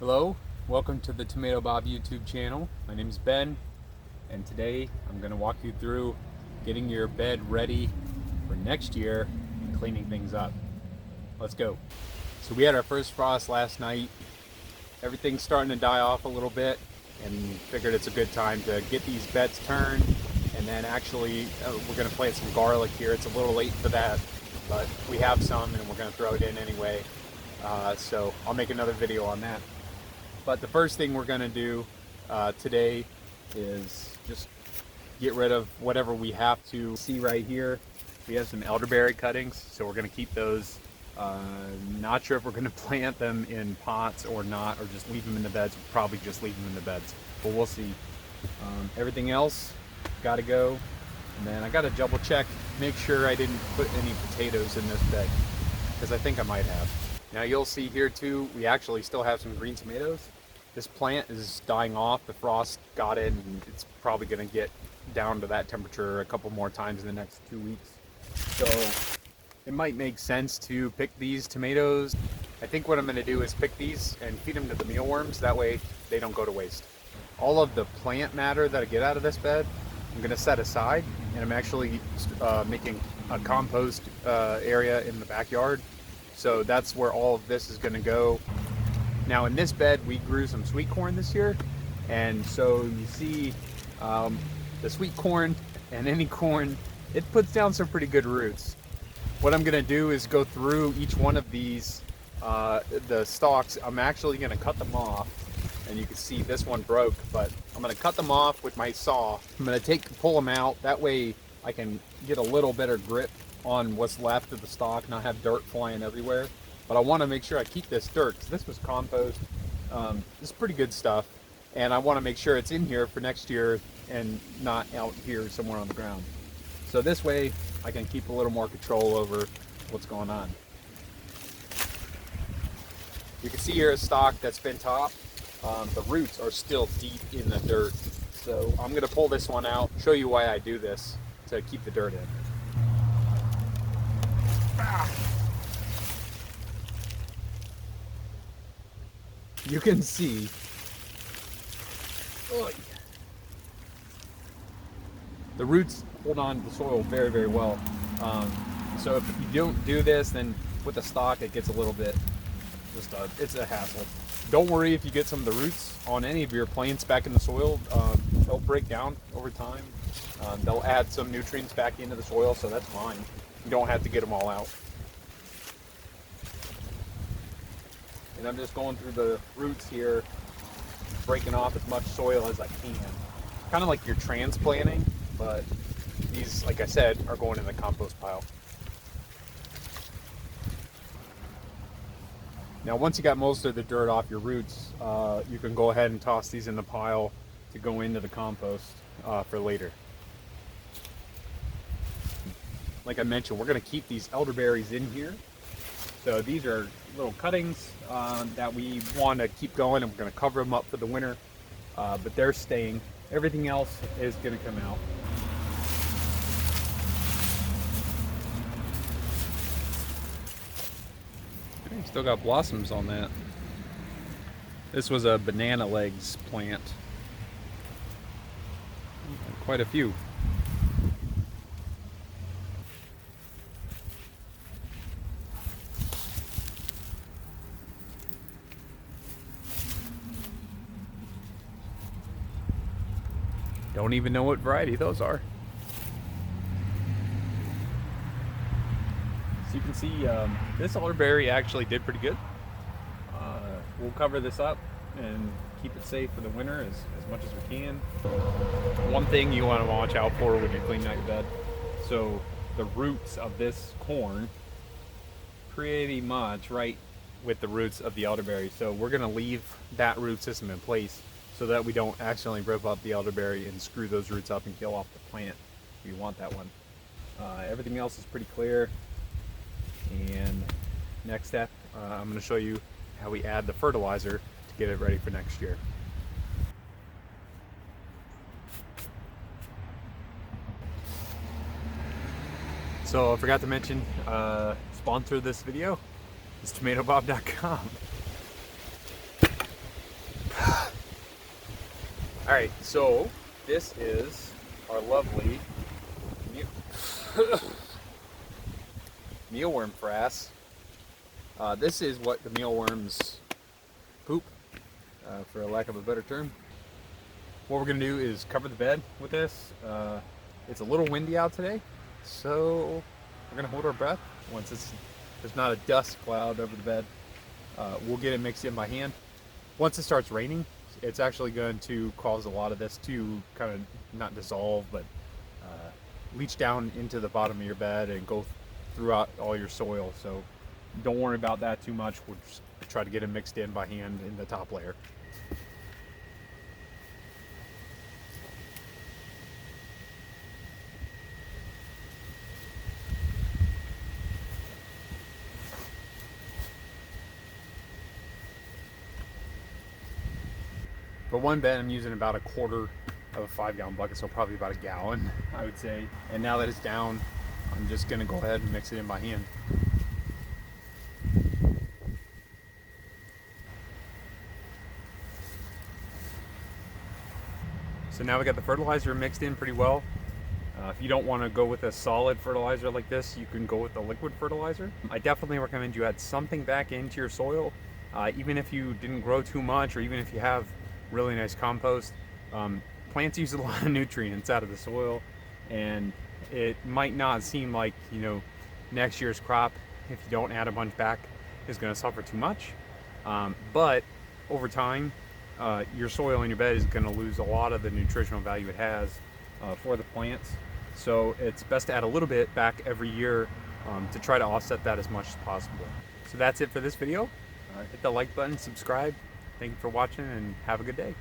Hello, welcome to the Tomato Bob YouTube channel. My name is Ben, and today I'm going to walk you through getting your bed ready for next year and cleaning things up. Let's go. So we had our first frost last night. Everything's starting to die off a little bit, and figured it's a good time to get these beds turned. And then actually we're going to plant some garlic here. It's a little late for that, but we have some and we're going to throw it in anyway. So I'll make another video on that. But the first thing we're going to do today is just get rid of whatever we have to. See right here, we have some elderberry cuttings, so we're going to keep those. Not sure if we're going to plant them in pots or not, or just leave them in the beds. We'll probably just leave them in the beds, but we'll see. Everything else got to go. And then I got to double check, make sure I didn't put any potatoes in this bed, because I think I might have. Now you'll see here too, we actually still have some green tomatoes. This plant is dying off. The frost got in, and it's probably going to get down to that temperature a couple more times in the next 2 weeks. So it might make sense to pick these tomatoes. I think what I'm going to do is pick these and feed them to the mealworms. That way they don't go to waste. All of the plant matter that I get out of this bed, I'm going to set aside, and I'm actually making a compost area in the backyard. So that's where all of this is going to go. Now in this bed, we grew some sweet corn this year. And so you see the sweet corn and any corn, it puts down some pretty good roots. What I'm gonna do is go through each one of these, the stalks. I'm actually gonna cut them off. And you can see this one broke, but I'm gonna cut them off with my saw. I'm gonna pull them out. That way I can get a little better grip on what's left of the stalk, not have dirt flying everywhere. But I want to make sure I keep this dirt, because this was compost. This is pretty good stuff, and I want to make sure it's in here for next year and not out here somewhere on the ground. So this way I can keep a little more control over what's going on. You can see here a stalk that's been topped. The roots are still deep in the dirt. So I'm going to pull this one out, show you why I do this, to keep the dirt in. You can see the roots hold on to the soil very, very well. So if you don't do this, then with the stalk, it gets a little bit, it's a hassle. Don't worry if you get some of the roots on any of your plants back in the soil. They'll break down over time. They'll add some nutrients back into the soil, so that's fine. You don't have to get them all out. And I'm just going through the roots here, breaking off as much soil as I can. Kind of like you're transplanting, but these, like I said, are going in the compost pile. Now once you got most of the dirt off your roots, you can go ahead and toss these in the pile to go into the compost for later. Like I mentioned, we're going to keep these elderberries in here. So these are little cuttings that we want to keep going, and we're going to cover them up for the winter, but they're staying. Everything else is going to come out. Still got blossoms on that. This was a banana legs plant. Quite a few. Don't even know what variety those are. So you can see this elderberry actually did pretty good. We'll cover this up and keep it safe for the winter as much as we can. One thing you want to watch out for when you're cleaning out your bed. So the roots of this corn pretty much right with the roots of the elderberry. So we're going to leave that root system in place, so that we don't accidentally rip up the elderberry and screw those roots up and kill off the plant. We want that one. Everything else is pretty clear. And next step, I'm going to show you how we add the fertilizer to get it ready for next year. So I forgot to mention, sponsor this video is tomatobob.com. All right, so this is our lovely mealworm frass. This is what the mealworms poop, for a lack of a better term. What we're gonna do is cover the bed with this. It's a little windy out today, so we're gonna hold our breath. Once there's not a dust cloud over the bed, we'll get it mixed in by hand. Once it starts raining, it's actually going to cause a lot of this to kind of not dissolve, but leach down into the bottom of your bed and go throughout all your soil. So don't worry about that too much. We'll just try to get it mixed in by hand in the top layer. For one bed, I'm using about a quarter of a 5-gallon bucket, so probably about a gallon, I would say. And now that it's down, I'm just gonna go ahead and mix it in by hand. So now we got the fertilizer mixed in pretty well. If you don't want to go with a solid fertilizer like this, you can go with a liquid fertilizer. I definitely recommend you add something back into your soil, even if you didn't grow too much, or even if you have really nice compost. Plants use a lot of nutrients out of the soil, and it might not seem like, you know, next year's crop, if you don't add a bunch back, is going to suffer too much. But over time, your soil in your bed is going to lose a lot of the nutritional value it has for the plants. So it's best to add a little bit back every year to try to offset that as much as possible. So that's it for this video. Hit the like button, subscribe. Thank you for watching, and have a good day.